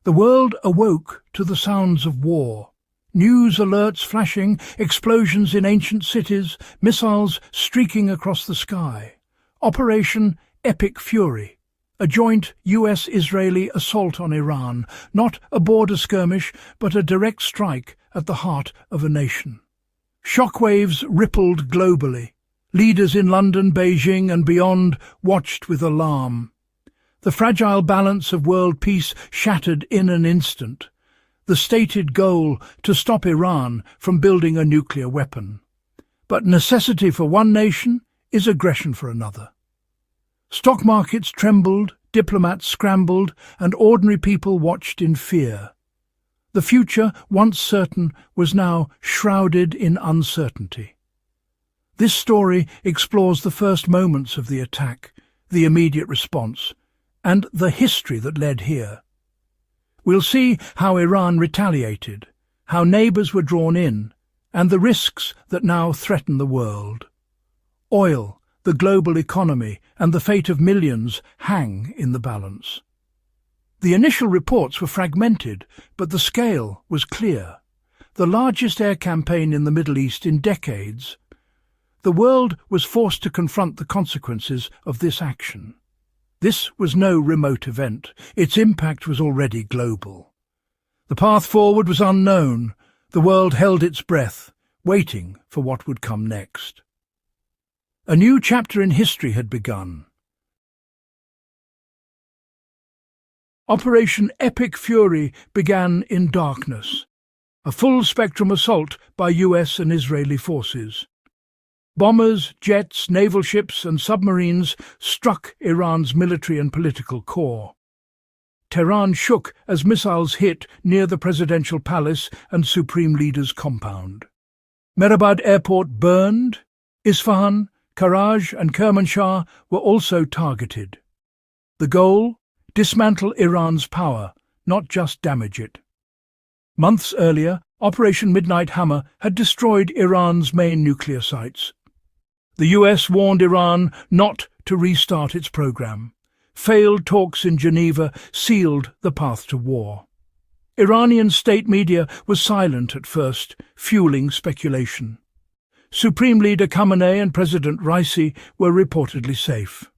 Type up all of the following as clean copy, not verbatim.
The world awoke to the sounds of war. News alerts flashing, explosions in ancient cities, missiles streaking across the sky. Operation Epic Fury, a joint US-Israeli assault on Iran, not a border skirmish, but a direct strike at the heart of a nation. Shockwaves rippled globally. Leaders in London, Beijing and beyond watched with alarm. The fragile balance of world peace shattered in an instant. The stated goal to stop Iran from building a nuclear weapon. But necessity for one nation is aggression for another. Stock markets trembled, diplomats scrambled, and ordinary people watched in fear. The future, once certain, was now shrouded in uncertainty. This story explores the first moments of the attack, the immediate response, and the history that led here. We'll see how Iran retaliated, how neighbours were drawn in, and the risks that now threaten the world. Oil, the global economy, and the fate of millions hang in the balance. The initial reports were fragmented, but the scale was clear. The largest air campaign in the Middle East in decades. The world was forced to confront the consequences of this action. This was no remote event. Its impact was already global. The path forward was unknown. The world held its breath, waiting for what would come next. A new chapter in history had begun. Operation Epic Fury began in darkness, a full-spectrum assault by US and Israeli forces. Bombers, jets, naval ships and submarines struck Iran's military and political core. Tehran shook as missiles hit near the presidential palace and supreme leader's compound. Mehrabad airport burned. Isfahan, Karaj and Kermanshah were also targeted. The goal? Dismantle Iran's power, not just damage it. Months earlier, Operation Midnight Hammer had destroyed Iran's main nuclear sites. The US warned Iran not to restart its program. Failed talks in Geneva sealed the path to war. Iranian state media was silent at first, fueling speculation. Supreme Leader Khamenei and President Raisi were reportedly safe.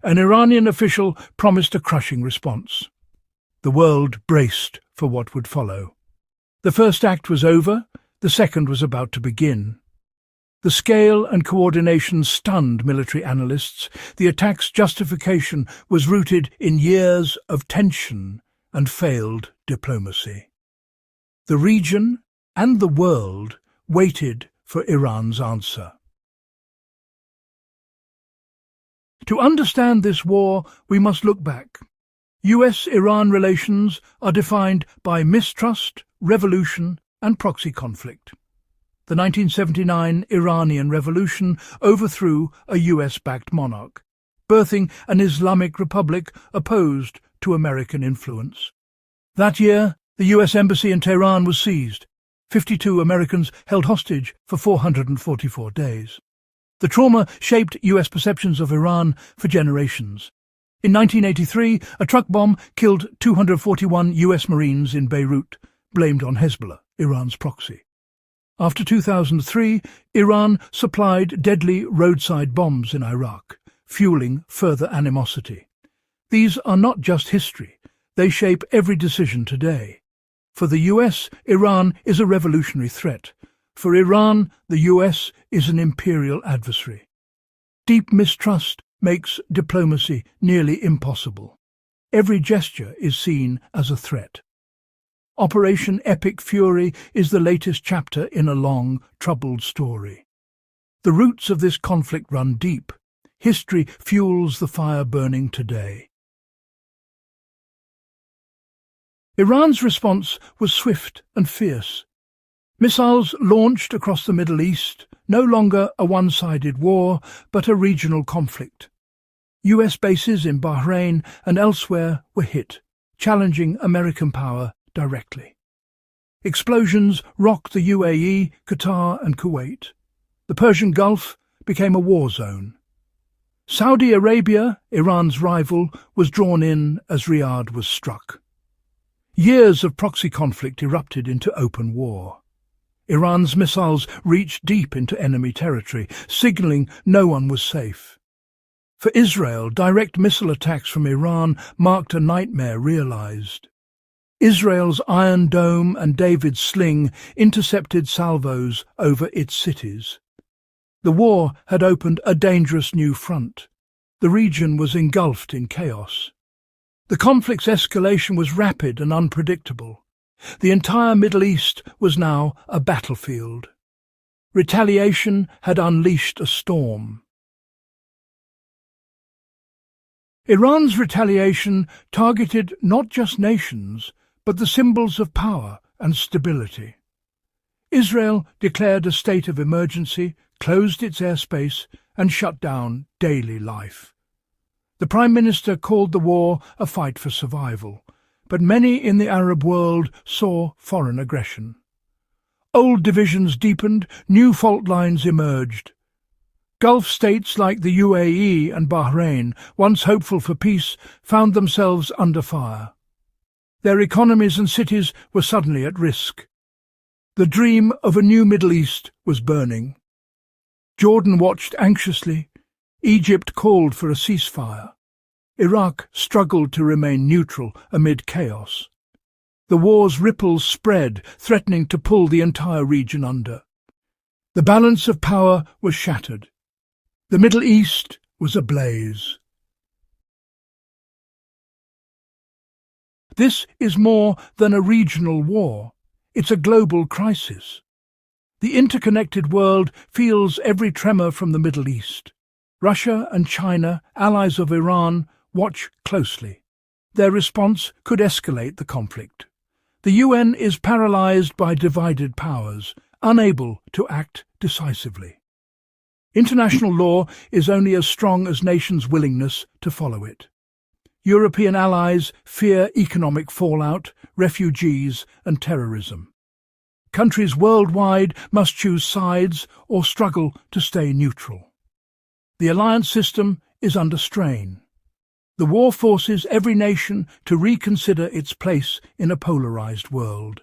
An Iranian official promised a crushing response. The world braced for what would follow. The first act was over, the second was about to begin. The scale and coordination stunned military analysts. The attack's justification was rooted in years of tension and failed diplomacy. The region and the world waited for Iran's answer. To understand this war, we must look back. US-Iran relations are defined by mistrust, revolution, and proxy conflict. The 1979 Iranian Revolution overthrew a US-backed monarch, birthing an Islamic republic opposed to American influence. That year, the US embassy in Tehran was seized. 52 Americans held hostage for 444 days. The trauma shaped US perceptions of Iran for generations. In 1983, a truck bomb killed 241 US Marines in Beirut, blamed on Hezbollah, Iran's proxy. After 2003, Iran supplied deadly roadside bombs in Iraq, fueling further animosity. These are not just history, they shape every decision today. For the US, Iran is a revolutionary threat. For Iran, the US is an imperial adversary. Deep mistrust makes diplomacy nearly impossible. Every gesture is seen as a threat. Operation Epic Fury is the latest chapter in a long, troubled story. The roots of this conflict run deep. History fuels the fire burning today. Iran's response was swift and fierce. Missiles launched across the Middle East, no longer a one-sided war, but a regional conflict. US bases in Bahrain and elsewhere were hit, challenging American power directly. Explosions rocked the UAE, Qatar and Kuwait. The Persian Gulf became a war zone. Saudi Arabia, Iran's rival, was drawn in as Riyadh was struck. Years of proxy conflict erupted into open war. Iran's missiles reached deep into enemy territory, signaling no one was safe. For Israel, direct missile attacks from Iran marked a nightmare realized. Israel's Iron Dome and David's Sling intercepted salvos over its cities. The war had opened a dangerous new front. The region was engulfed in chaos. The conflict's escalation was rapid and unpredictable. The entire Middle East was now a battlefield. Retaliation had unleashed a storm. Iran's retaliation targeted not just nations, but the symbols of power and stability. Israel declared a state of emergency, closed its airspace, and shut down daily life. The Prime Minister called the war a fight for survival, but many in the Arab world saw foreign aggression. Old divisions deepened, new fault lines emerged. Gulf states like the UAE and Bahrain, once hopeful for peace, found themselves under fire. Their economies and cities were suddenly at risk. The dream of a new Middle East was burning. Jordan watched anxiously. Egypt called for a ceasefire. Iraq struggled to remain neutral amid chaos. The war's ripples spread, threatening to pull the entire region under. The balance of power was shattered. The Middle East was ablaze. This is more than a regional war. It's a global crisis. The interconnected world feels every tremor from the Middle East. Russia and China, allies of Iran, watch closely. Their response could escalate the conflict. The UN is paralyzed by divided powers, unable to act decisively. International law is only as strong as nations' willingness to follow it. European allies fear economic fallout, refugees, and terrorism. Countries worldwide must choose sides or struggle to stay neutral. The alliance system is under strain. The war forces every nation to reconsider its place in a polarized world.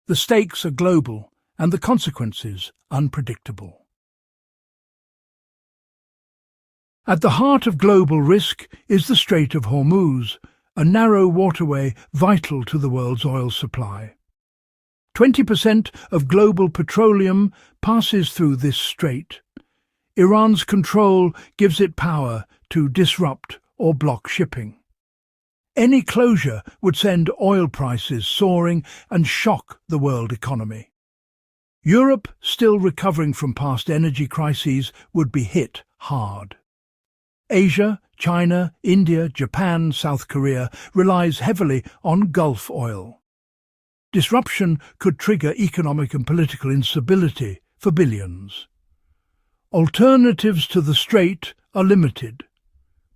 The stakes are global and the consequences unpredictable. At the heart of global risk is the Strait of Hormuz, a narrow waterway vital to the world's oil supply. 20% of global petroleum passes through this strait. Iran's control gives it power to disrupt or block shipping. Any closure would send oil prices soaring and shock the world economy. Europe, still recovering from past energy crises, would be hit hard. Asia, China, India, Japan, South Korea relies heavily on Gulf oil. Disruption could trigger economic and political instability for billions. Alternatives to the strait are limited.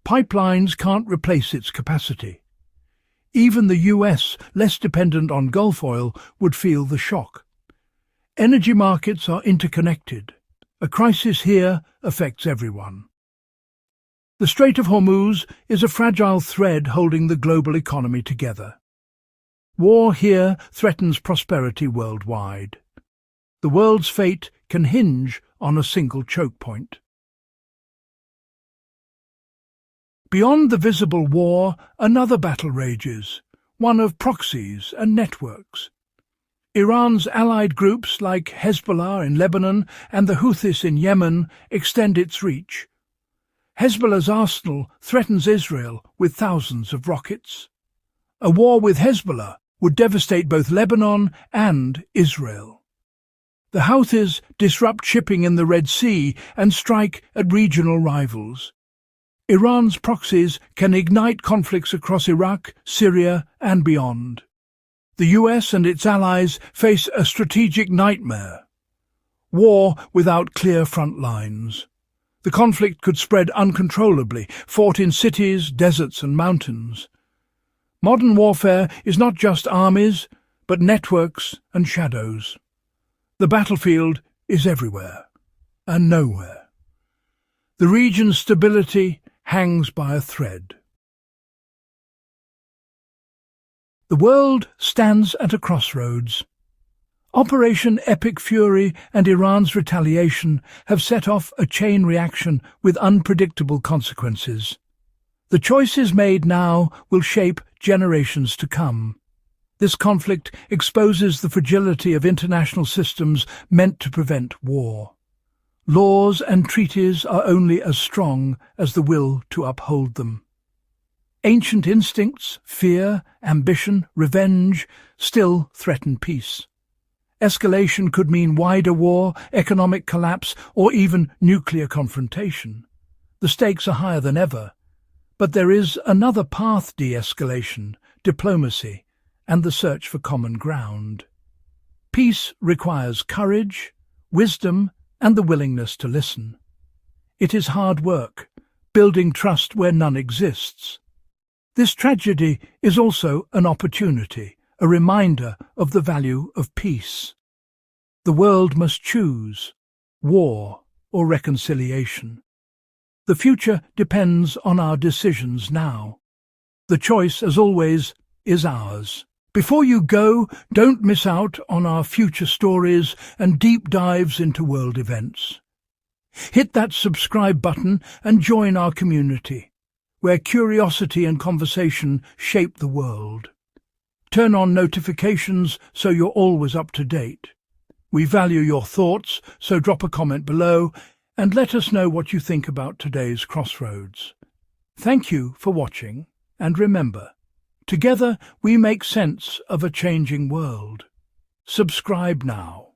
Pipelines can't replace its capacity. Even the US, less dependent on Gulf oil, would feel the shock. Energy markets are interconnected. A crisis here affects everyone. The Strait of Hormuz is a fragile thread holding the global economy together. War here threatens prosperity worldwide. The world's fate can hinge on a single choke point. Beyond the visible war, another battle rages, one of proxies and networks. Iran's allied groups like Hezbollah in Lebanon and the Houthis in Yemen extend its reach. Hezbollah's arsenal threatens Israel with thousands of rockets. A war with Hezbollah would devastate both Lebanon and Israel. The Houthis disrupt shipping in the Red Sea and strike at regional rivals. Iran's proxies can ignite conflicts across Iraq, Syria, and beyond. The US and its allies face a strategic nightmare: war without clear front lines. The conflict could spread uncontrollably, fought in cities, deserts, and mountains. Modern warfare is not just armies, but networks and shadows. The battlefield is everywhere and nowhere. The region's stability hangs by a thread. The world stands at a crossroads. Operation Epic Fury and Iran's retaliation have set off a chain reaction with unpredictable consequences. The choices made now will shape generations to come. This conflict exposes the fragility of international systems meant to prevent war. Laws and treaties are only as strong as the will to uphold them. Ancient instincts, fear, ambition, revenge, still threaten peace. Escalation could mean wider war, economic collapse, or even nuclear confrontation. The stakes are higher than ever. But there is another path: de-escalation, diplomacy, and the search for common ground. Peace requires courage, wisdom, and the willingness to listen. It is hard work, building trust where none exists. This tragedy is also an opportunity, a reminder of the value of peace. The world must choose war or reconciliation. The future depends on our decisions now. The choice, as always, is ours. Before you go, don't miss out on our future stories and deep dives into world events. Hit that subscribe button and join our community, where curiosity and conversation shape the world. Turn on notifications so you're always up to date. We value your thoughts, so drop a comment below and let us know what you think about today's crossroads. Thank you for watching, and remember, together we make sense of a changing world. Subscribe now.